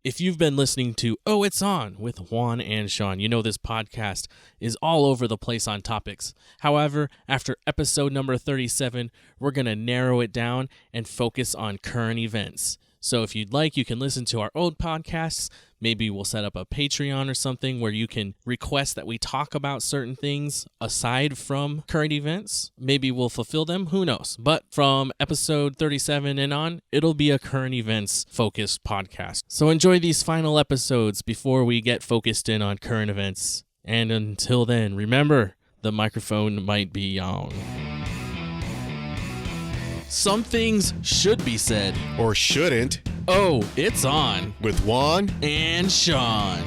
If you've been listening to Oh, It's On with Juan and Sean, you know this podcast is all over the place on topics. However, after episode number 37, we're going to narrow it down and focus on current events. So if you'd like, you can listen to our old podcasts. Maybe we'll set up a Patreon or something where you can request that we talk about certain things aside from current events. Maybe we'll fulfill them. Who knows? But from episode 37 and on, it'll be a current events focused podcast. So enjoy these final episodes before we get focused in on current events. And until then, remember, the microphone might be on. Some things should be said. Or shouldn't. Oh, it's on. With Juan and Sean.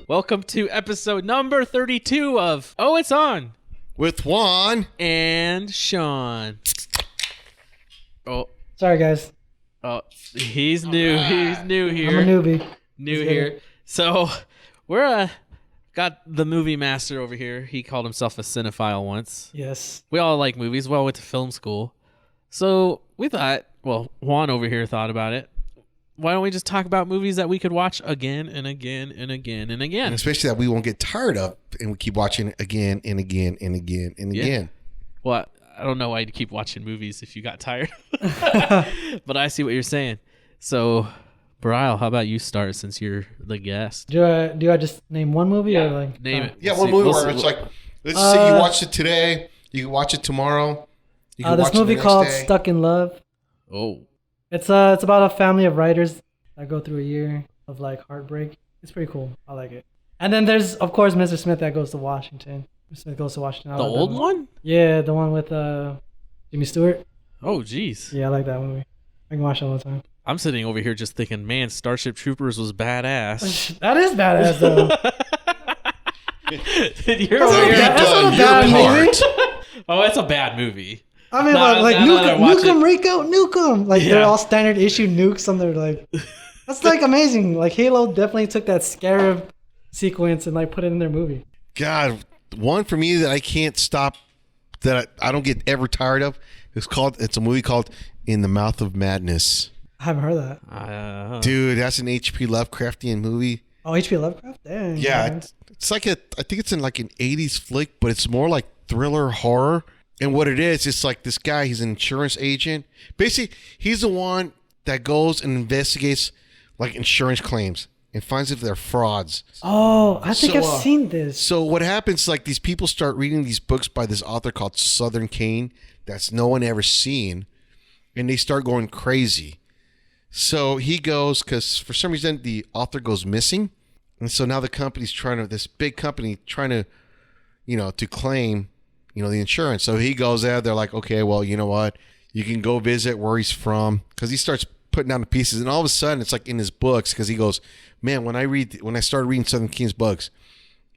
Welcome to episode number 32 of Oh, It's On. With Juan and Sean. Oh. Sorry, guys. Oh, he's new. He's new here. I'm a newbie. New here. So, we're got the movie master over here. He called himself a cinephile once. Yes. We all like movies. We all went to film school. So we thought, well, Juan over here thought about it. Why don't we just talk about movies that we could watch again and again and again and again? And especially that we won't get tired of and we keep watching it again and again and again and again. Well, I don't know why you'd keep watching movies if you got tired. But I see what you're saying. So, Brylle, how about you start since you're the guest? Do I just name one movie or like name it? Yeah, one movie where it's like, let's say you watched it today, you can watch it tomorrow. This movie called Stuck in Love. Oh. It's about a family of writers that go through a year of like heartbreak. It's pretty cool. I like it. And then there's of course Mr. Smith that goes to Washington. Mr. Smith goes to Washington. The old one? Yeah, the one with Jimmy Stewart. Oh, jeez. Yeah, I like that movie. I can watch it all the time. I'm sitting over here just thinking, man, Starship Troopers was badass. That is badass though. You're over here. That's not a bad movie. Oh, it's a bad movie. I mean, like Nukem, Rico, Nukem. Like, they're all standard issue nukes on their, like... That's, like, amazing. Like, Halo definitely took that Scarab sequence and, like, put it in their movie. God, one for me that I can't stop, that I don't get ever tired of, it's a movie called In the Mouth of Madness. I haven't heard of that. Dude, that's an H.P. Lovecraftian movie. Oh, H.P. Lovecraft? Dang. Yeah, it's like I think it's in, like, an 80s flick, but it's more like thriller horror. And what it is, it's like this guy, he's an insurance agent. Basically, he's the one that goes and investigates like insurance claims and finds if they're frauds. Oh, I think I've seen this. So what happens, like these people start reading these books by this author called Southern Kane that's no one ever seen. And they start going crazy. So he goes, because for some reason the author goes missing. And so now the company's this big company trying to, to claim the insurance. So he goes there. They're like, okay, well, you know what? You can go visit where he's from, because he starts putting down the pieces. And all of a sudden, it's like in his books, because he goes, man, when I started reading Southern King's books,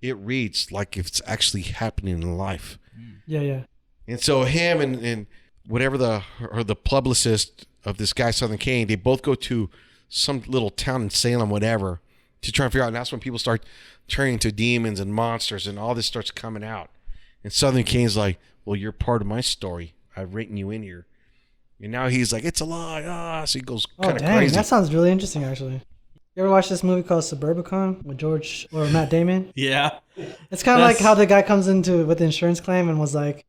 it reads like if it's actually happening in life. Yeah. And so him and whatever the publicist of this guy, Southern King, they both go to some little town in Salem, whatever, to try and figure out. And that's when people start turning into demons and monsters, and all this starts coming out. And Southern King's like, well, you're part of my story. I've written you in here. And now he's like, it's a lie. So he goes kind of crazy. That sounds really interesting, actually. You ever watch this movie called Suburbicon with Matt Damon? Yeah. It's kind of like how the guy comes into with the insurance claim and was like,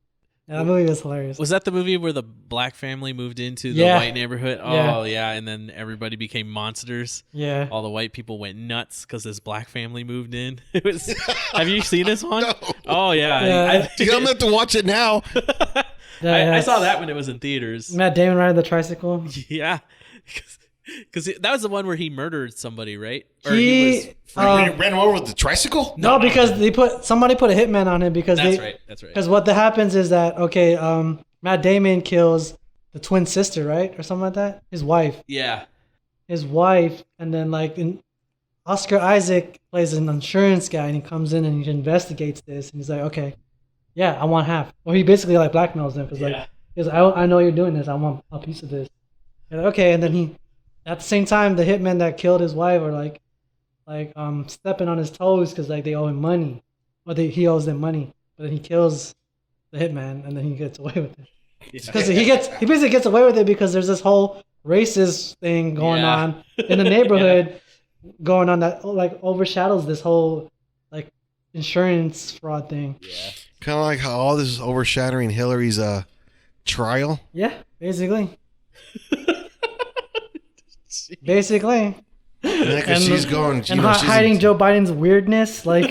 that movie was hilarious. Was that the movie where the black family moved into the white neighborhood? Oh, yeah. And then everybody became monsters. Yeah. All the white people went nuts because this black family moved in. It was. Have you seen this one? No. Oh, yeah. I'm going to have to watch it now. I saw that when it was in theaters. Matt Damon riding the tricycle. Yeah. Because that was the one where he murdered somebody, right? Or he ran over with the tricycle? No, because somebody put a hitman on him because That's right. Because what happens is that Matt Damon kills the twin sister, right, or something like that. His wife. Yeah. His wife, and then Oscar Isaac plays an insurance guy, and he comes in and he investigates this, and he's like, okay, yeah, I want half. Well, he basically blackmails them because I know you're doing this. I want a piece of this. And okay, and then at the same time, the hitmen that killed his wife are stepping on his toes because they owe him money, or he owes them money. But then he kills the hitman, and then he gets away with it. Because he basically gets away with it because there's this whole racist thing going on in the neighborhood going on that like overshadows this whole like insurance fraud thing. Yeah. Kind of like how all this is overshadowing Hillary's trial. Yeah, basically. Basically. Because she's going, and hiding Joe Biden's weirdness, like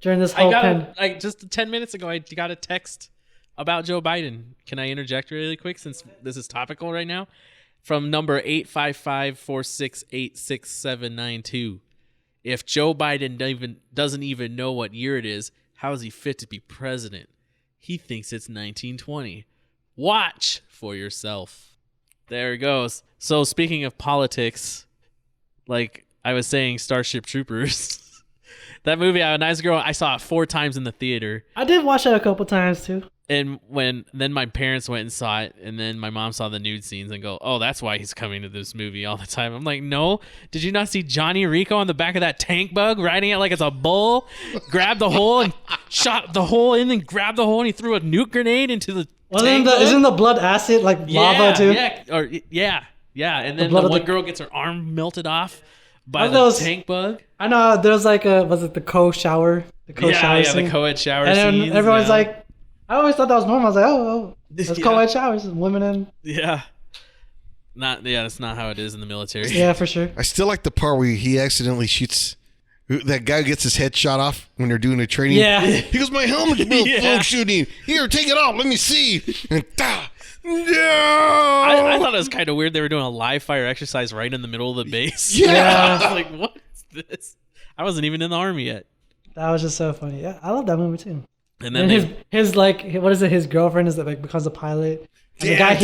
during this whole just 10 minutes ago, I got a text about Joe Biden. Can I interject really quick since this is topical right now? From number 855-468-6792. If Joe Biden doesn't even know what year it is, how is he fit to be president? He thinks it's 1920. Watch for yourself. There it goes. So speaking of politics, like I was saying, Starship Troopers. That movie, A Nice Girl, I saw it 4 times in the theater. I did watch it a couple times too. And then my parents went and saw it, and then my mom saw the nude scenes and go, "Oh, that's why he's coming to this movie all the time." I'm like, "No, did you not see Johnny Rico on the back of that tank bug riding it like it's a bull? Grabbed the hole and shot the hole in, and grabbed the hole, and he threw a nuke grenade into the tank bug? Isn't the blood acid like lava too? Yeah. And then the one girl gets her arm melted off by the tank bug. I know there's like was it the co-shower? The co-shower scene? The co-ed shower and scenes. Everyone's like, I always thought that was normal. I was like, oh, there's co-ed showers, women in. Yeah. That's not how it is in the military. Yeah, for sure. I still like the part where he accidentally shoots. That guy gets his head shot off when they're doing the training. Yeah. He goes, my helmet's shooting. Here, take it off. Let me see. And I thought it was kind of weird they were doing a live fire exercise right in the middle of the base. Yeah. I was like, what is this? I wasn't even in the army yet. That was just so funny. Yeah, I love that movie too. And then his like, what is it? His girlfriend is like becomes a pilot. And the guy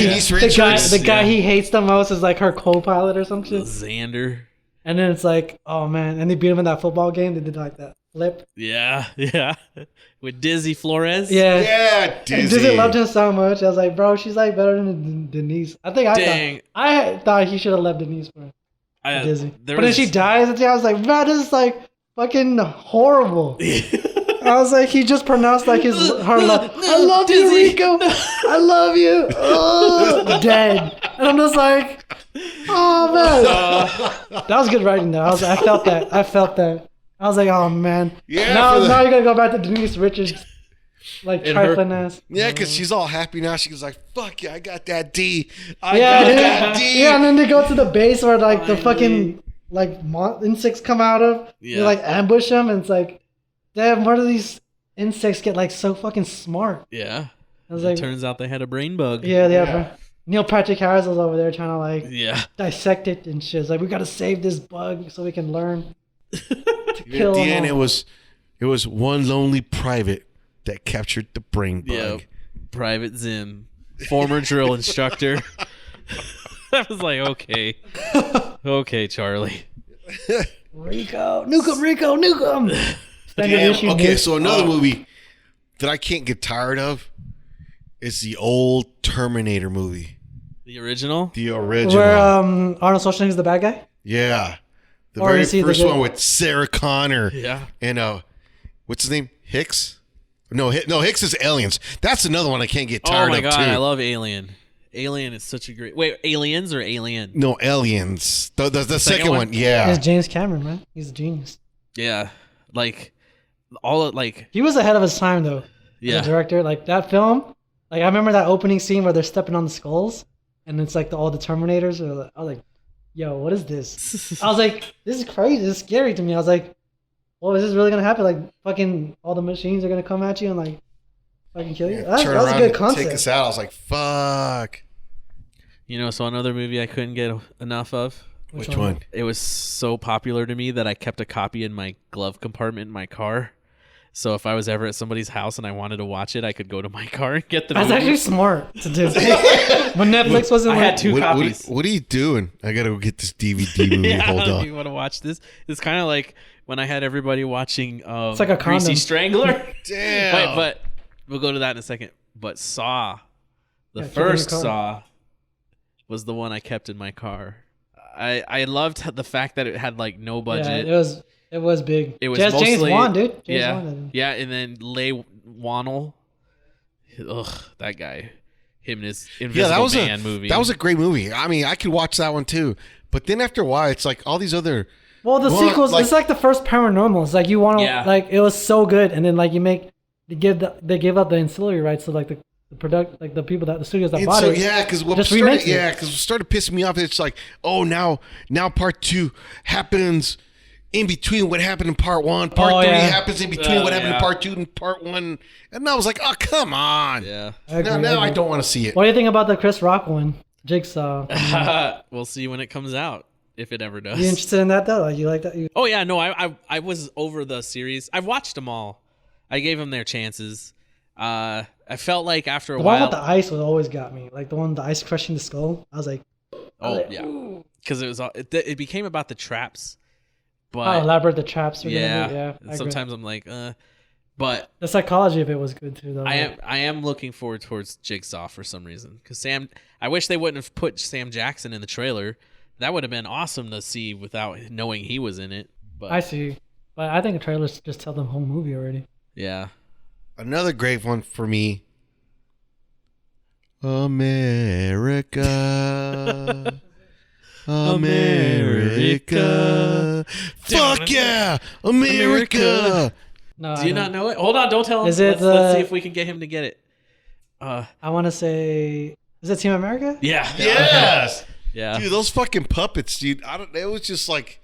he hates the most is like her co-pilot or some shit. Xander. And then it's like, oh man, and they beat him in that football game. They did like that flip. Yeah. With Dizzy Flores. Yeah, Dizzy. And Dizzy loved him so much. I was like, bro, she's like better than Denise. I thought he should have left Denise for Dizzy. But then she dies, and I was like, man, this is like fucking horrible. I was like, he just pronounced like her love. I love you, Rico. I love you. Oh, dead. And I'm just like, oh man, that was good writing though. I felt that. I was like, oh man. Yeah. Now you're gonna go back to Denise Richards, like trifling ass. Yeah, because she's all happy now. She was like, fuck yeah, I got that D. I got that D. Yeah, and then they go to the base where like the fucking like insects come out of. Yeah. They like ambush them, and it's like, damn, where do these insects get like so fucking smart? Yeah. It turns out they had a brain bug. Yeah, they have. Neil Patrick Harris was over there trying to like dissect it and shit. It's like, we got to save this bug so we can learn to kill At the them end, all. it was one lonely private that captured the brain bug. Yeah, Private Zim, former drill instructor. I was like, okay, Charlie. Rico, nuke him. Damn. Okay, so another movie that I can't get tired of is the old Terminator movie. The original? The original. Where Arnold Schwarzenegger's the bad guy? Yeah. The very first one with Sarah Connor. Yeah. And what's his name? Hicks? No, Hicks is Aliens. That's another one I can't get tired of. Oh my god, too. I love Alien. Alien is such a great. Wait, Aliens or Alien? No, Aliens. The second one. Yeah. It's James Cameron, man. He's a genius. Yeah, like he was ahead of his time though. Yeah. As a director, like that film. Like I remember that opening scene where they're stepping on the skulls, and it's like all the Terminators. I was like, yo, what is this? I was like, this is crazy. This is scary to me. I was like, well, is this really gonna happen? Like fucking all the machines are gonna come at you and like fucking kill you. Yeah, That was a good concept. Take us out. I was like, fuck. So another movie I couldn't get enough of. Which one? It was so popular to me that I kept a copy in my glove compartment in my car. So if I was ever at somebody's house and I wanted to watch it, I could go to my car and get the movie. That's actually smart to do. When Netflix wasn't, I had 2 copies. What are you doing? I gotta go get this DVD movie. Yeah, Hold on. You want to watch this? It's kind of like when I had everybody watching it's like a Greasy condom. Strangler. Damn. But we'll go to that in a second. But Saw, the first Saw, was the one I kept in my car. I loved the fact that it had like no budget. Yeah, it was big. It was James mostly, Wan, dude. Yeah, and then Leigh Whannell. Ugh, that guy. Him and his Invisible Man movie. That was a great movie. I mean, I could watch that one too. But then after a while, it's like all these other Well, the sequels, it's like the first Paranormal. It's like you want to, like, it was so good, and then like they give up the ancillary rights to like the product, like the people the studios that bought it. Yeah, because what started pissing me off. It's like, oh, now part 2 happens in between what happened in part 1. Part 3 happens in between what happened in part 2 and part 1. And I was like, oh, come on. Yeah. Now I don't want to see it. What do you think about the Chris Rock one, Jigsaw? We'll see when it comes out. If it ever does. You interested in that though? Like you like that? Oh yeah, no, I was over the series. I've watched them all. I gave them their chances. I felt like after a while, the one with the ice was always got me. Like the one with the ice crushing the skull. I was like, yeah, because it became about the traps. But how elaborate the traps are. Yeah. Sometimes I'm like, but the psychology of it was good too, though. I am looking forward towards Jigsaw for some reason because I wish they wouldn't have put Sam Jackson in the trailer. That would have been awesome to see without knowing he was in it. But I see. But I think the trailers just tell the whole movie already. Yeah. Another great one for me. America. America. Fuck yeah. America. No, Do you not know it? Hold on, don't tell him. Let's see if we can get him to get it. I want to say, is it Team America? Yeah. Yes. Yeah. Dude, those fucking puppets, dude. It was just like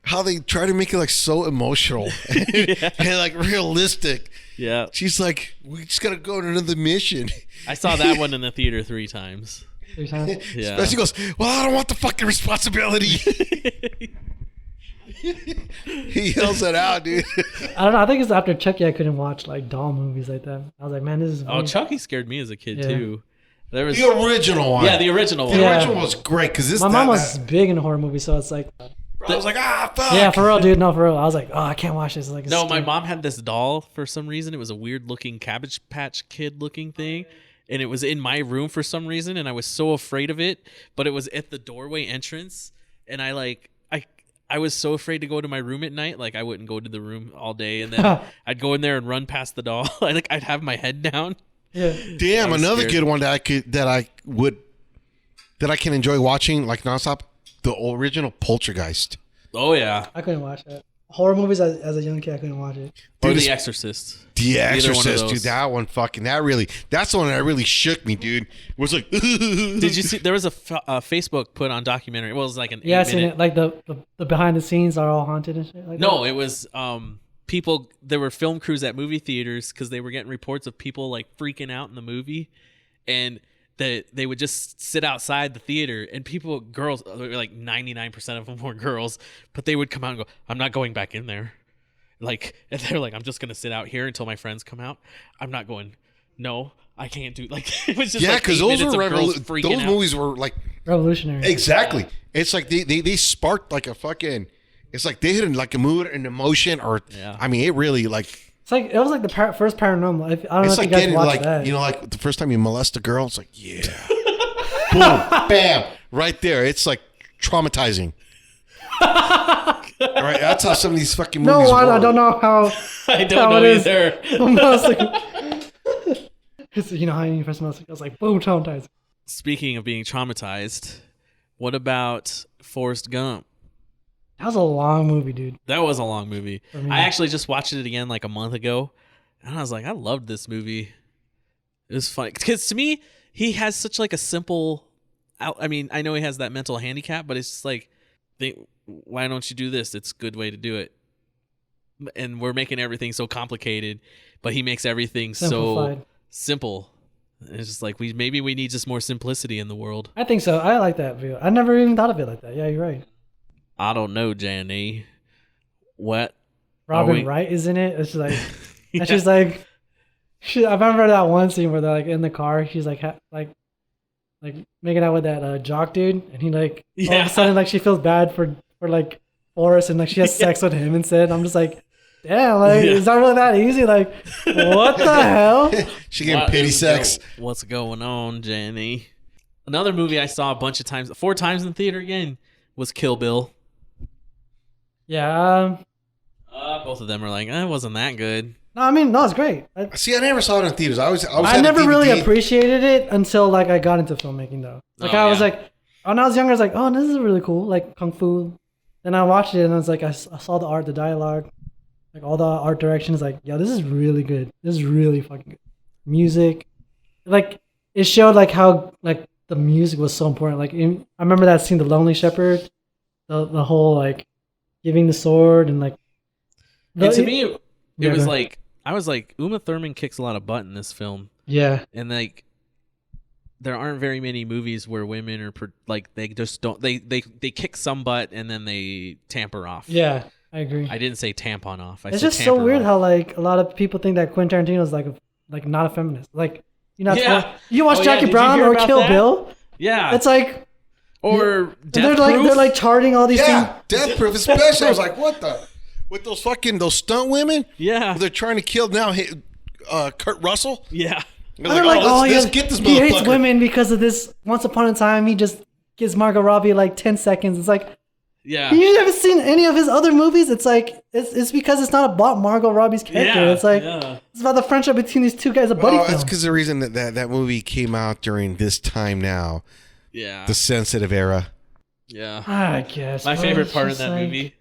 how they try to make it like so emotional and like realistic. Yeah. She's like, we just gotta go on another mission. I saw that one in the theater 3 times. 3 times? Yeah. She goes, well, I don't want the fucking responsibility. He yells it out, dude. I don't know. I think it's after Chucky I couldn't watch like doll movies like that. I was like, man, this is weird. Chucky scared me as a kid too. There was the original one. Yeah, the original one. The original was great because my mom was big in horror movies, so it's like I was like, fuck. Yeah, for real, dude. No, for real. I was like, oh, I can't watch this. Like, no, my mom had this doll for some reason. It was a weird looking Cabbage Patch Kid looking thing. And it was in my room for some reason. And I was so afraid of it. But it was at the doorway entrance. And I was so afraid to go to my room at night. Like I wouldn't go to the room all day. And then I'd go in there and run past the doll. I'd have my head down. Yeah. Damn, another good one that I can enjoy watching like nonstop. The original Poltergeist. Oh yeah, I couldn't watch that. Horror movies as a young kid, I couldn't watch it. Or The Exorcist. The Exorcist, dude. That one fucking that's the one that really shook me, dude. It was like, did you see? There was a Facebook put on documentary. It was like an I seen it. Like the behind the scenes are all haunted and shit. No, it was people. There were film crews at movie theaters because they were getting reports of people like freaking out in the movie, and they would just sit outside the theater and girls, like 99% of them were girls, but they would come out and go, I'm not going back in there. Like, and they're like, I'm just going to sit out here until my friends come out. I'm not going. No, I can't do like, it was just because those movies were like revolutionary. Exactly. It's like they sparked like a fucking, it's like they hit like a mood and emotion I mean, it really like, it was like the first Paranormal. I don't know if like you guys watched that. You know, like the first time you molest a girl, it's like, yeah. Boom, bam, right there. It's like traumatizing. Right? That's how some of these fucking movies work. I don't know how. I don't know either. You know how you first molest a girl, it's like, boom, traumatizing. Speaking of being traumatized, what about Forrest Gump? That was a long movie, dude. That was a long movie. I actually just watched it again like a month ago, and I was like, I loved this movie. It was fun because to me, he has such like a simple. I mean, I know he has that mental handicap, but it's just like, why don't you do this? It's a good way to do it. And we're making everything so complicated, but he makes everything so simple. It's just like maybe we need just more simplicity in the world. I think so. I like that view. I never even thought of it like that. Yeah, you're right. I don't know, Jenny. What? Robin Wright is in it. It's like, and she's like, I remember that one scene where they're like in the car. She's like making out with that jock dude, and he like all of a sudden like she feels bad for like Forrest, and like she has sex with him instead. I'm just like, damn, like is that really that easy? Like, what the hell? She getting pity sex. What's going on, Jenny? Another movie I saw a bunch of times, 4 times in the theater again, was Kill Bill. Yeah. Both of them are like, it wasn't that good. No, I mean, no, it's great. I never saw it in theaters. I never really appreciated it until like I got into filmmaking though. Like I was like, when I was younger, I was like, oh, this is really cool, like kung fu Then I watched it and I was like, I saw the art, the dialogue, like all the art directions. Like, yo, this is really good. This is really fucking good. Music, like it showed like how like the music was so important. Like I remember that scene, the Lonely Shepherd, the whole like giving the sword and like. And to me, it was like I was like Uma Thurman kicks a lot of butt in this film. Yeah, and like there aren't very many movies where women are like they just don't they kick some butt and then they tamper off. Yeah, I agree. I didn't say tampon off. It's just so weird how like a lot of people think that Quentin Tarantino is like not a feminist. Like you watch Jackie Brown or Kill Bill. Yeah, it's like or they're like charting all these things. Death Proof especially. I was like, what the with those stunt women? Yeah, they're trying to kill now. Kurt Russell. Yeah. They're like, let's get this motherfucker. He hates women because of this. Once upon a time, he just gives Margot Robbie like 10 seconds. It's like, yeah. You haven't seen any of his other movies? It's like, it's because it's not about Margot Robbie's character. Yeah, it's like, it's about the friendship between these two guys. A buddy film. It's because the reason that movie came out during this time now. Yeah. The sensitive era. Yeah. I guess. My favorite part of that movie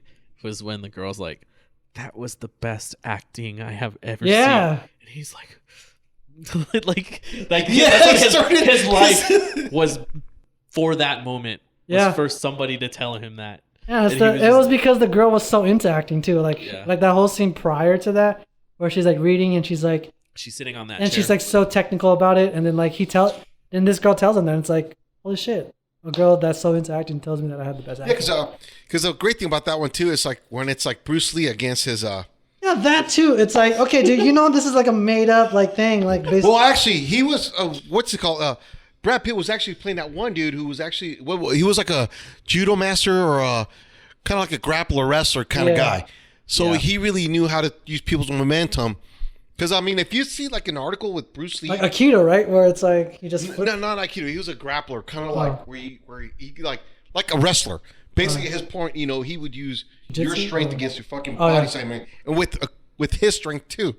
was when the girl's like, that was the best acting I have ever seen. And he's like, that's what his life was for that moment. Was for somebody to tell him that. Yeah, it was because the girl was so into acting too. Like that whole scene prior to that, where she's like reading and she's sitting on that, and chair. she's like so technical about it, and then like and this girl tells him that, and it's like, holy shit, a girl that's so into acting tells me that I have the best acting. Yeah, because the great thing about that one too is like when it's like Bruce Lee against his Yeah, that too. It's like, okay, dude, this is like a made up like thing, like basically. Well, actually, he was what's it called? Brad Pitt was actually playing that one dude who was actually he was like a judo master or kind of like a grappler wrestler kind of guy. So he really knew how to use people's momentum. Because I mean, if you see like an article with Bruce Lee, like Aikido, right, where it's like he just no, not Aikido. He was a grappler, kind of like where he like a wrestler. Basically, his point, he would use your strength against your fucking body segment, and with his strength too.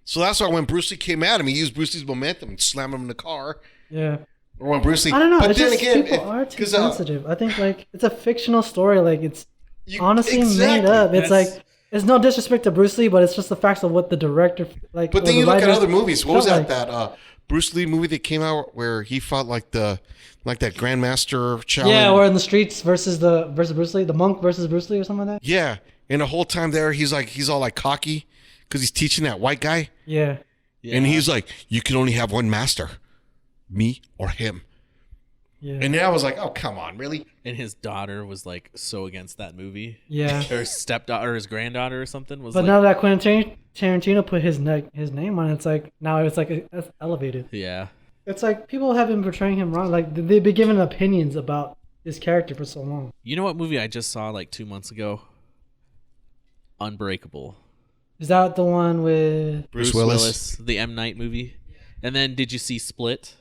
So that's why when Bruce Lee came at him, he used Bruce Lee's momentum and slammed him in the car. Yeah. Or when Bruce Lee, I don't know. But it's then just again, people are too sensitive. I think like it's a fictional story. Like it's honestly made up. It's like it's no disrespect to Bruce Lee, but it's just the facts of what the director like. But then you look at other movies. What was that Bruce Lee movie that came out where he fought like that Grandmaster challenge? Yeah, or in the streets versus Bruce Lee, the monk versus Bruce Lee or something like that. Yeah, and the whole time there, he's all like cocky because he's teaching that white guy. Yeah. And he's like, you can only have one master, me or him. Yeah. And then I was like, oh, come on, really? And his daughter was like so against that movie. Yeah. Her stepdaughter or his granddaughter or something was. But now that Quentin Tarantino put his name on it, it's like now it's like it's elevated. Yeah. It's like people have been portraying him wrong. Like they've been giving opinions about this character for so long. You know what movie I just saw like 2 months ago? Unbreakable. Is that the one with Bruce Willis? The M. Night movie. And then did you see Split?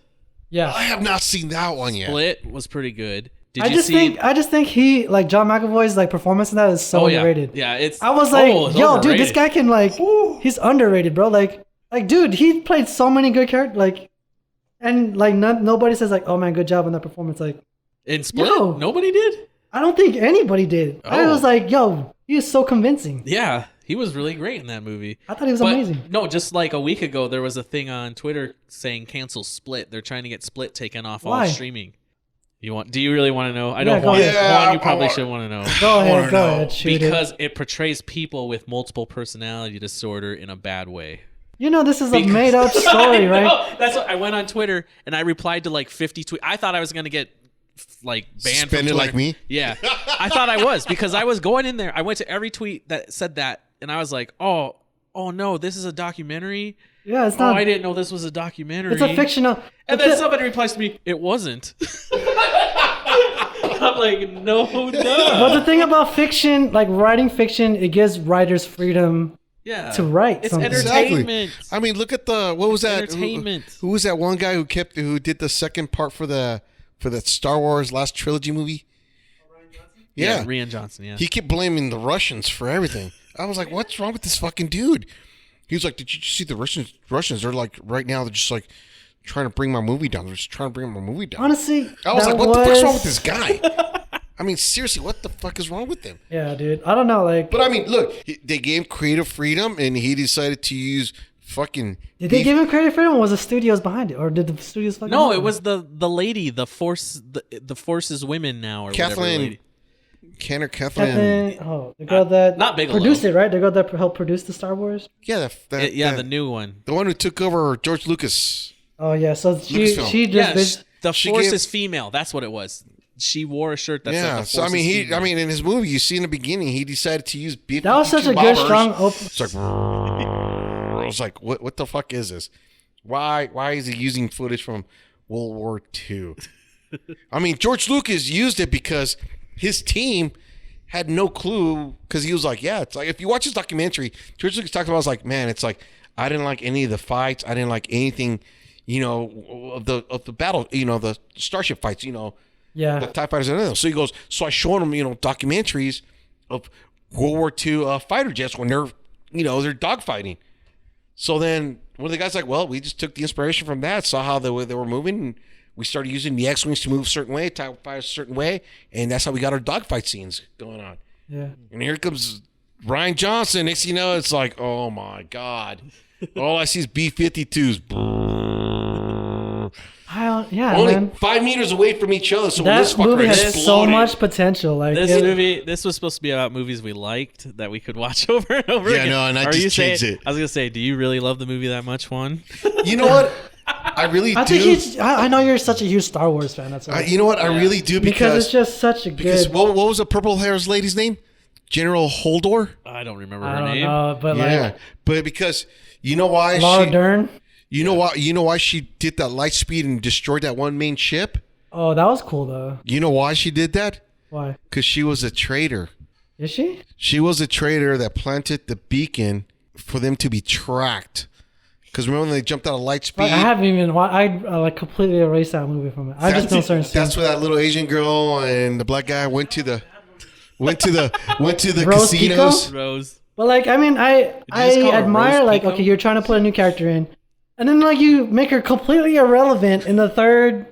Yeah. I have not seen that one yet. Split was pretty good. I just think he like John McAvoy's like performance in that is so underrated. Yeah, I was like, yo, overrated. dude, this guy can like he's underrated, bro. Like dude, he played so many good characters like and like nobody says like, oh man, good job on that performance. Like in Split? Nobody did? I don't think anybody did. I was like, yo, he is so convincing. Yeah. He was really great in that movie. I thought he was amazing. No, just like a week ago, there was a thing on Twitter saying cancel Split. They're trying to get Split taken off all streaming. Do you really want to know? I know Juan, you probably should want to know. Go ahead. Shoot because it portrays people with multiple personality disorder in a bad way. This is a made up story, right? That's what I went on Twitter and I replied to like 50 tweets. I thought I was going to get like banned Suspended from like me? Yeah. I thought I was because I was going in there. I went to every tweet that said that and I was like, oh no, this is a documentary? Yeah, it's not. I didn't know this was a documentary. It's a fictional. And then somebody replies to me, it wasn't. I'm like, no. But the thing about fiction, like writing fiction, it gives writers freedom to write. It's something. entertainment. Exactly. I mean, look at what was that? Entertainment. Who was that one guy who did the second part for the Star Wars last trilogy movie? Yeah, Rian Johnson, yeah. He kept blaming the Russians for everything. I was like, what's wrong with this fucking dude? He was like, did you see the Russians? They're like, right now, they're just like trying to bring my movie down. They're just trying to bring my movie down. Honestly, I was like, what the fuck's wrong with this guy? I mean, seriously, what the fuck is wrong with them? Yeah, dude. I don't know. Like, But I mean, look, they gave him creative freedom, and he decided to use fucking. did they give him creative freedom, or was the studios behind it, or did the studios fucking? No, do it was the lady, the force is women now, or whatever. Kathleen. Kathleen, Kathleen. oh, the girl that not Bigelow. produced it, right? The girl that helped produce the Star Wars. Yeah, the new one. the one who took over George Lucas. Oh yeah, so she Lucasfilm. just The she force gave- is female. That's what it was. She wore a shirt that said Yeah, the so I force mean, is female. in his movie, you see in the beginning, he decided to use B-52 that was such a good bombers. strong open. It's like, I was like, what the fuck is this? Why is he using footage from World War II? I mean, George Lucas used it because his team had no clue, because he was like, yeah, it's like, if you watch his documentary, George Lucas talked about, I was like, man, it's like, I didn't like any of the fights. I didn't like anything, of the battle, the starship fights, the Yeah, TIE fighters and everything. So he goes, so I showed him, documentaries of World War II fighter jets when they're dogfighting. So then one of the guys like, well, we just took the inspiration from that, saw how they were moving, and we started using the X-Wings to move a certain way, TIE fighters a certain way, and that's how we got our dogfight scenes going on. yeah. And here comes Ryan Johnson. Next thing you know, it's like, oh my God. All I see is B-52s. Only Man. 5 meters away from each other. So when That this fucker movie has so exploded, much potential. Like This was supposed to be about movies we liked that we could watch over and over Yeah, again. no, and I Are just you changed saying, it. I was gonna say, do you really love the movie that much, Juan? You know what? I really I do. think I know you're such a huge Star Wars fan. That's why. You know what? I really do because it's just such a because good. what was the purple hair's lady's name? General Holdor. I don't remember I her don't name. know, but Yeah, like but because you know why Laura Dern. You know why she did that light speed and destroyed that one main ship? Oh, that was cool though. You know why she did that? Why? Because she was a traitor. Is she? She was a traitor that planted the beacon for them to be tracked. Because remember when they jumped out of light speed? Like, I haven't even. I like completely erased that movie from it. I just know certain scenes. That's where that little Asian girl and the black guy went to the Rose casinos. Pico? Rose. But like, I mean, I just call her admire Rose like, Pico? okay, you're trying to put a new character in, and then like you make her completely irrelevant in the third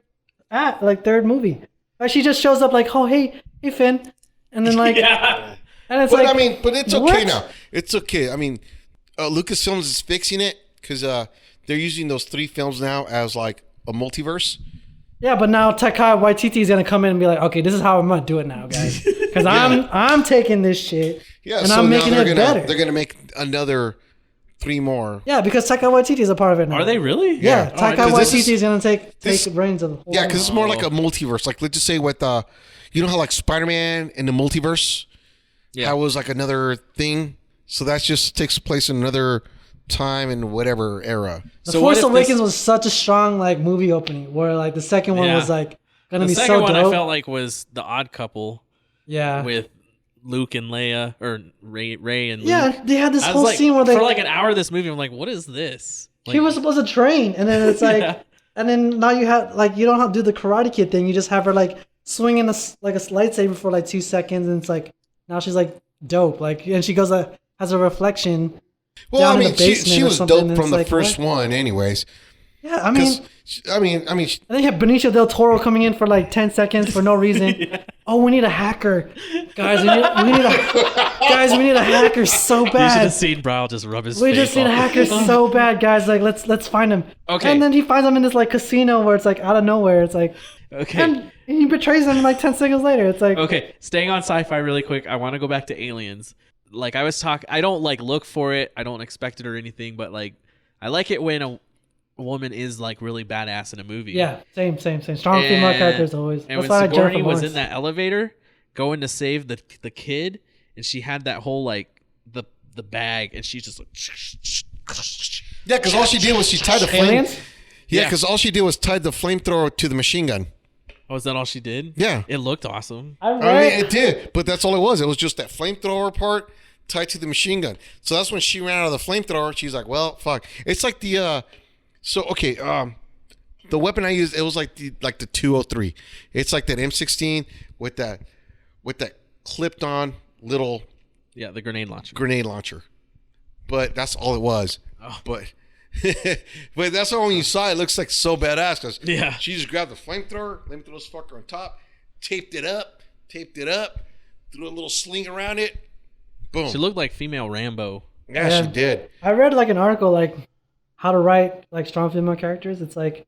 movie. Like she just shows up like, oh hey Finn, and then like, Yeah. and it's But like, I mean, but it's okay what? now. It's okay. I mean, Lucasfilms is fixing it because they're using those 3 films now as like a multiverse. Yeah, but now Taika Waititi is gonna come in and be like, okay, this is how I'm gonna do it now, guys, because I'm taking this shit Yeah, and so I'm now making they're it gonna, better. They're gonna make another 3 more. Yeah, because Taika Waititi is a part of it now. Are they really? Yeah, Yeah. Taika 'Cause this Waititi is gonna take this- the reins of the whole. Yeah, thing. because it's more like a multiverse. Like let's just say with you know how like Spider-Man in the multiverse, Yeah. that was like another thing. So that just takes place in another time in whatever era. The So what Force if Awakens this- was such a strong like movie opening, where like the second one Yeah. was like gonna The be second so one dope. I felt like was The Odd Couple Yeah, with Luke and Leia, or Ray and Luke. yeah, they had this I was whole like, scene where they for like an hour of this movie, I'm like, what is this? he was supposed to train, and then it's like, Yeah. and then now you have like you don't have to do the Karate Kid thing. You just have her like swinging a lightsaber for like 2 seconds, and it's like now she's like dope. Like and she goes has a reflection. Well, down I in mean, the basement she or was something, dope and from it's the like, first what? one, anyways. Yeah, I mean. I mean, And then you have Benicio del Toro coming in for like 10 seconds for no reason. Oh, we need a hacker, guys. We need a hacker so You should bad. have seen Brylle just rub his We face just need a off. hacker so bad, guys. Like let's find him. Okay. And then he finds him in this like casino where it's like out of nowhere. It's like, Okay. and he betrays him like 10 seconds later. It's like, Okay, staying on sci-fi really quick. I want to go back to Aliens. Like I was talking, I don't like look for it. I don't expect it or anything, but like I like it when a woman is like really badass in a movie. yeah, same. Strong female characters always. And That's when why I like Jennifer Sigourney was Lawrence. in that elevator going to save the kid, and she had that whole like the bag, and she's just like, yeah, because all she did was she tied the flame. Aliens? Yeah, Yeah. because all she did was tied the flamethrower to the machine gun. oh, is that all she did? Yeah. It looked awesome. I I mean, read, it did, but that's all it was. It was just that flamethrower part tied to the machine gun. So that's when she ran out of the flamethrower. She's like, "Well, fuck." It's like the the weapon I used. It was like the 203. It's like that M16 with that clipped on little Yeah, the grenade launcher. grenade launcher. But that's all it was. Oh. But but that's why when you saw it, it looks like so badass because Yeah. she just grabbed the flamethrower, let me throw this fucker on top, taped it up, taped it up, threw a little sling around it. Boom. She looked like female Rambo. Yeah, she did. I read like an article like how to write like strong female characters. It's like,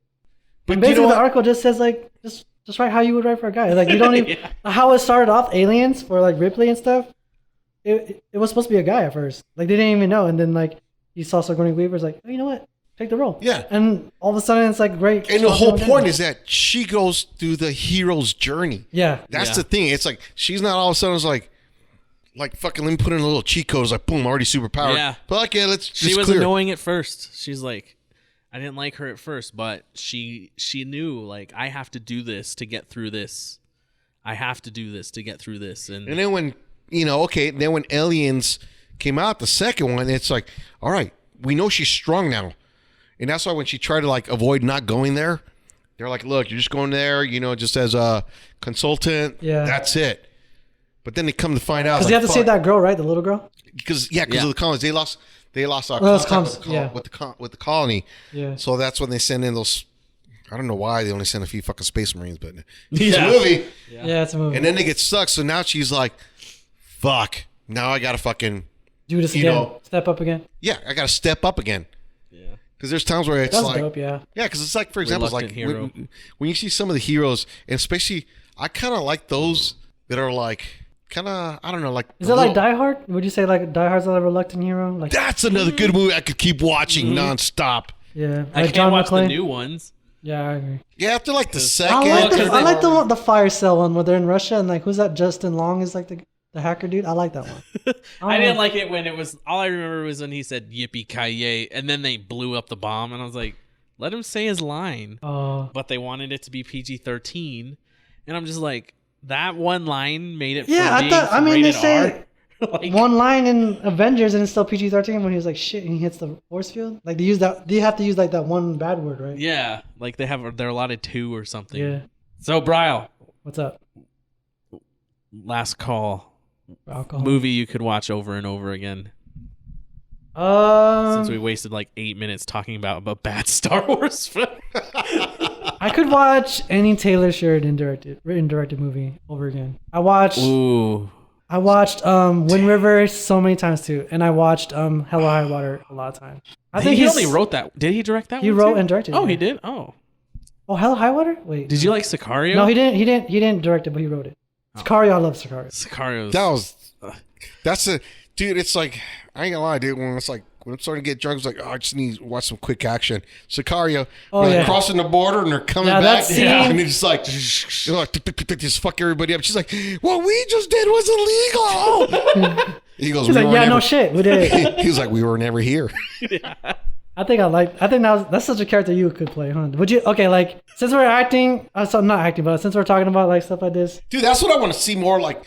But and basically you know the what? article just says like just write how you would write for a guy. Like you don't even how it started off Aliens for like Ripley and stuff. It was supposed to be a guy at first. Like they didn't even know, and then like you saw Sigourney Weaver's like, oh, you know what? Take the role. Yeah. And all of a sudden it's like great. And the strong whole female point guy. is that she goes through the hero's journey. Yeah. That's Yeah. the thing. It's like she's not all of a sudden it's like fucking let me put in a little cheat code. It's like boom, already superpowered. Yeah. But okay, let's She just was clear. annoying at first. She's like, I didn't like her at first, but she knew like I have to do this to get through this. I have to do this to get through this. And And then when then when Aliens came out, the second one, it's like, all right, we know she's strong now. And that's why when she tried to like avoid not going there, they're like, look, you're just going there, just as a consultant. Yeah. That's it. But then they come to find out Because they have to save that girl, right? The little girl. because of the colonies. They lost those contact comms, with the colony. Yeah. So that's when they send in those. I don't know why they only send a few fucking space marines, but it's Yeah. a movie. Yeah, it's a movie. And then they get stuck. So now she's like, fuck. Now I gotta fucking do this you again. know- Step up again. I gotta step up again. yeah. Because there's times where it's That's like, dope. Yeah. yeah, because it's like, for example, it's like Reluctant when you see some of the heroes, and especially, I kind of like those that are like, kind of, I don't know, like. Is it like Die Hard? Would you say like Die Hard's a reluctant hero? Like That's another good movie I could keep watching nonstop. yeah, I like can't watch the new ones. Yeah, I agree. Yeah, after like the I second. like, because I like the fire cell one where they're in Russia and like who's that? Justin Long is like the hacker dude. I like that one. I didn't like it when it was. All I remember was when he said "Yippee ki and then they blew up the bomb, and I was like, "Let him say his line." Oh, But they wanted it to be PG-13, and I'm just like, that one line made it. yeah. from I being thought. I mean, they rated say R. Like, one line in Avengers and it's still PG-13 when he was like shit and he hits the force field. Like they use that. They have to use like that one bad word, right? yeah, like they're allotted 2 or something. Yeah. So Brylle, What's up? last call. Alcohol. Movie you could watch over and over again. Since we wasted like 8 minutes talking about a bad Star Wars film. I could watch any Taylor Sheridan directed movie over again. I watched Ooh. Wind River so many times too, and I watched Hell or High Water a lot of times. I think he he's- only wrote that. Did he direct that He one wrote too? and directed. Oh, it. he did? Oh. Oh, Hell or High Water? Wait. Did you like Sicario? No, he didn't. He didn't direct it, but he wrote it. Sicario, I love Sicario. Sicarios. That's a dude. It's like I ain't gonna lie, dude. When it's like when I'm starting to get drunk, it's like, oh, I just need to watch some quick action. Sicario, Oh, when they're yeah. crossing the border and they're coming Yeah, back, that scene- and it's like, you know, like just fuck everybody up. She's like, what we just did was illegal. He goes, He's we like, were yeah, never, no shit, we did it. He was like, we were never here. I think that's such a character you could play, huh? Would you? Okay, like since we're acting, so not acting, but since we're talking about like stuff like this, Dude, that's what I want to see more like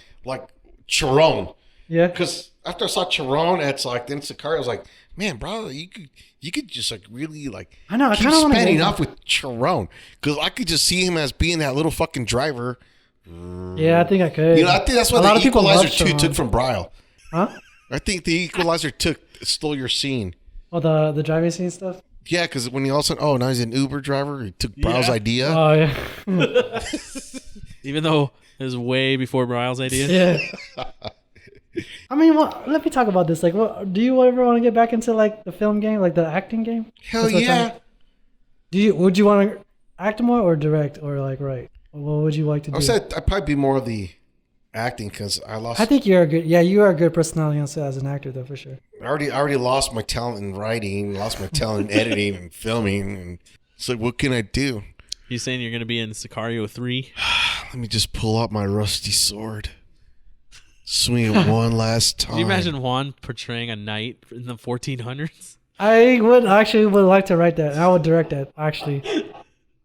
Chiron. yeah. Because after I saw Chiron, it's like then Sicario was like, man, bro, you could just like really like I know, I keep kinda wanna spending go- off with Chiron because I could just see him as being that little fucking driver. Yeah, I think I could. You know, I think that's A what lot the of people Equalizer love 2 Chiron. took from Brylle. Huh? I think the Equalizer stole your scene. Oh, the driving scene stuff. Yeah, because when he all of a sudden, oh, now he's an Uber driver. He took Bryle's Yeah. idea. Oh yeah, Even though it was way before Bryle's idea. yeah. I mean, let me talk about this. Like, what do you ever want to get back into like the film game, like the acting game? Hell That's what yeah. Would you want to act more or direct or like write? What would you like to do? I said I'd probably be more of the acting because I lost. I think you're a good. Yeah, you are a good personality on set as an actor, though, for sure. I already lost my talent in writing, lost my talent in editing and filming, and it's like, what can I do? You saying you're going to be in Sicario 3? Let me just pull out my rusty sword, swing it one last time. Can you imagine Juan portraying a knight in the 1400s? I would like to write that. I would direct that actually.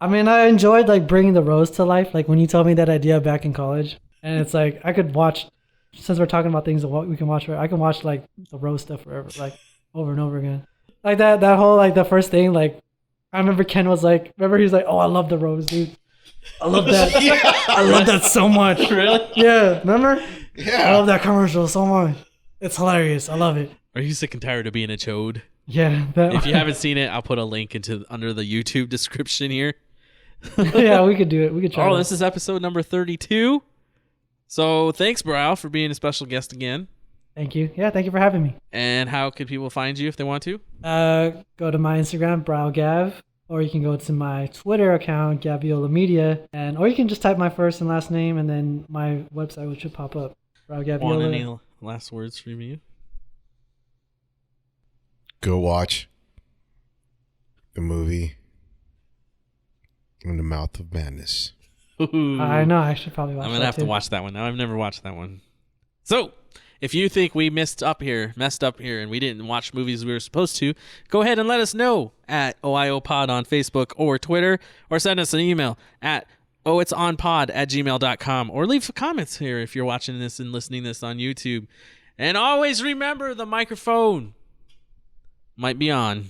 I mean, I enjoyed like bringing the Rose to life. Like when you told me that idea back in college, and it's like I could watch. Since we're talking about things that we can watch, I can watch like the Rose stuff forever, like over and over again. Like that whole like the first thing. Like I remember Ken was like, remember he was like, oh, I love the Rose, dude. I love that. I love that so much. Really? Yeah, remember? I Yeah. love that commercial so much. It's hilarious. I love it. Are you sick and tired of being a chode? Yeah. That, If you haven't seen it, I'll put a link under the YouTube description here. yeah, we could do it. We could try. Oh, that. this is episode number 32. So thanks, Brylle, for being a special guest again. Thank you. Yeah, thank you for having me. And how could people find you if they want to? Go to my Instagram, Brylle Gav, or you can go to my Twitter account, Gaviola Media, or you can just type my first and last name and then my website, which should pop up. Brylle Gaviola. Want any last words from you? Go watch the movie In the Mouth of Madness. I know. I should probably watch that. I'm going to have to watch that one now. I've never watched that one. So, if you think we messed up here, and we didn't watch movies we were supposed to, go ahead and let us know at OIOPod on Facebook or Twitter, or send us an email at ohitsonpod@gmail.com, or leave comments here if you're watching this and listening to this on YouTube. And always remember, the microphone might be on.